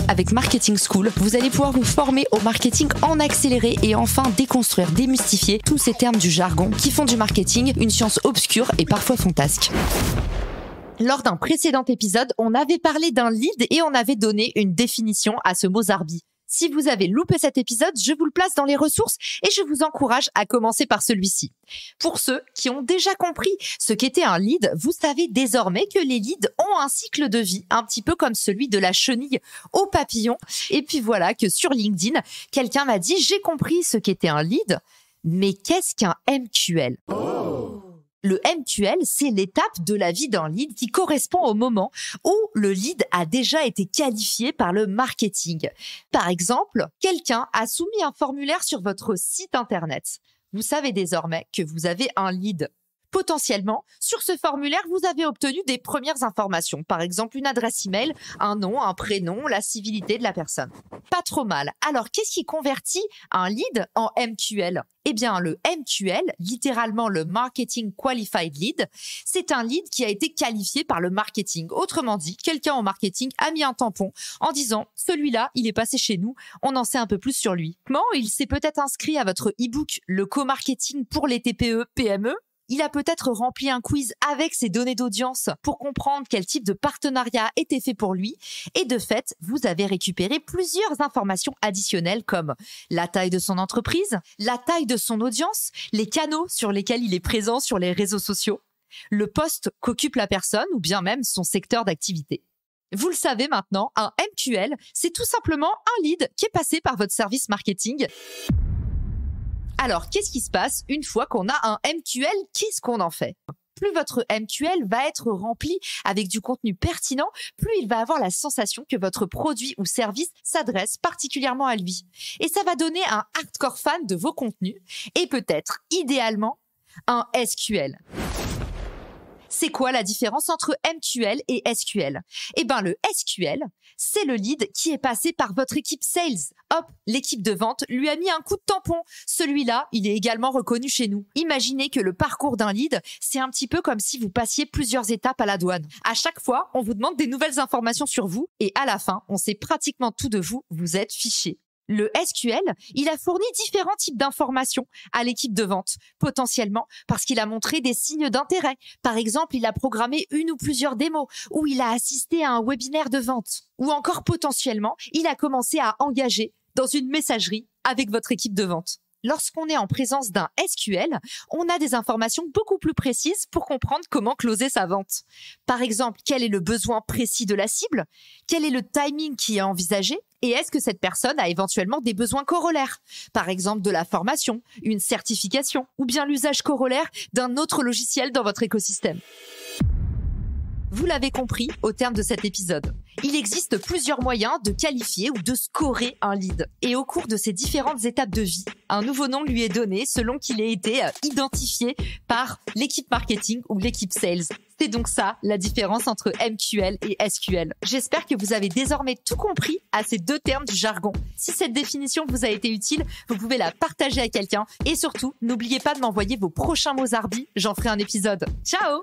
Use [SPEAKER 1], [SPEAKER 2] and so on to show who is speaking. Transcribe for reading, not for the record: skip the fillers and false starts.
[SPEAKER 1] Avec Marketing School, vous allez pouvoir vous former au marketing en accéléré et enfin déconstruire, démystifier tous ces termes du jargon qui font du marketing une science obscure et parfois fantasque. Lors d'un précédent épisode, on avait parlé d'un lead et on avait donné une définition à ce mot zarbi. Si vous avez loupé cet épisode, je vous le place dans les ressources et je vous encourage à commencer par celui-ci. Pour ceux qui ont déjà compris ce qu'était un lead, vous savez désormais que les leads ont un cycle de vie, un petit peu comme celui de la chenille au papillon. Et puis voilà que sur LinkedIn, quelqu'un m'a dit « J'ai compris ce qu'était un lead, mais qu'est-ce qu'un MQL ?» Le MQL, c'est l'étape de la vie d'un lead qui correspond au moment où le lead a déjà été qualifié par le marketing. Par exemple, quelqu'un a soumis un formulaire sur votre site internet. Vous savez désormais que vous avez un lead. Potentiellement, sur ce formulaire, vous avez obtenu des premières informations, par exemple une adresse email, un nom, un prénom, la civilité de la personne. Pas trop mal. Alors, qu'est-ce qui convertit un lead en MQL ? Eh bien, le MQL, littéralement le Marketing Qualified Lead, c'est un lead qui a été qualifié par le marketing. Autrement dit, quelqu'un au marketing a mis un tampon en disant « Celui-là, il est passé chez nous, on en sait un peu plus sur lui ». Comment il s'est peut-être inscrit à votre e-book « Le co-marketing pour les TPE, PME ». Il a peut-être rempli un quiz avec ses données d'audience pour comprendre quel type de partenariat était fait pour lui. Et de fait, vous avez récupéré plusieurs informations additionnelles comme la taille de son entreprise, la taille de son audience, les canaux sur lesquels il est présent sur les réseaux sociaux, le poste qu'occupe la personne ou bien même son secteur d'activité. Vous le savez maintenant, un MQL, c'est tout simplement un lead qui est passé par votre service marketing. Alors, qu'est-ce qui se passe une fois qu'on a un MQL? Qu'est-ce qu'on en fait? Plus votre MQL va être rempli avec du contenu pertinent, plus il va avoir la sensation que votre produit ou service s'adresse particulièrement à lui. Et ça va donner un hardcore fan de vos contenus et peut-être, idéalement, un SQL. C'est quoi la différence entre MQL et SQL? Eh bien, le SQL, c'est le lead qui est passé par votre équipe sales. Hop, l'équipe de vente lui a mis un coup de tampon. Celui-là, il est également reconnu chez nous. Imaginez que le parcours d'un lead, c'est un petit peu comme si vous passiez plusieurs étapes à la douane. À chaque fois, on vous demande des nouvelles informations sur vous et à la fin, on sait pratiquement tout de vous, vous êtes fiché. Le SQL, il a fourni différents types d'informations à l'équipe de vente, potentiellement parce qu'il a montré des signes d'intérêt. Par exemple, il a programmé une ou plusieurs démos, ou il a assisté à un webinaire de vente, ou encore potentiellement, il a commencé à engager dans une messagerie avec votre équipe de vente. Lorsqu'on est en présence d'un SQL, on a des informations beaucoup plus précises pour comprendre comment closer sa vente. Par exemple, quel est le besoin précis de la cible? Quel est le timing qui est envisagé? Et est-ce que cette personne a éventuellement des besoins corollaires? Par exemple, de la formation, une certification ou bien l'usage corollaire d'un autre logiciel dans votre écosystème. Vous l'avez compris au terme de cet épisode. Il existe plusieurs moyens de qualifier ou de scorer un lead. Et au cours de ces différentes étapes de vie, un nouveau nom lui est donné selon qu'il ait été identifié par l'équipe marketing ou l'équipe sales. C'est donc ça la différence entre MQL et SQL. J'espère que vous avez désormais tout compris à ces deux termes du jargon. Si cette définition vous a été utile, vous pouvez la partager à quelqu'un. Et surtout, n'oubliez pas de m'envoyer vos prochains mots zarbi. J'en ferai un épisode. Ciao!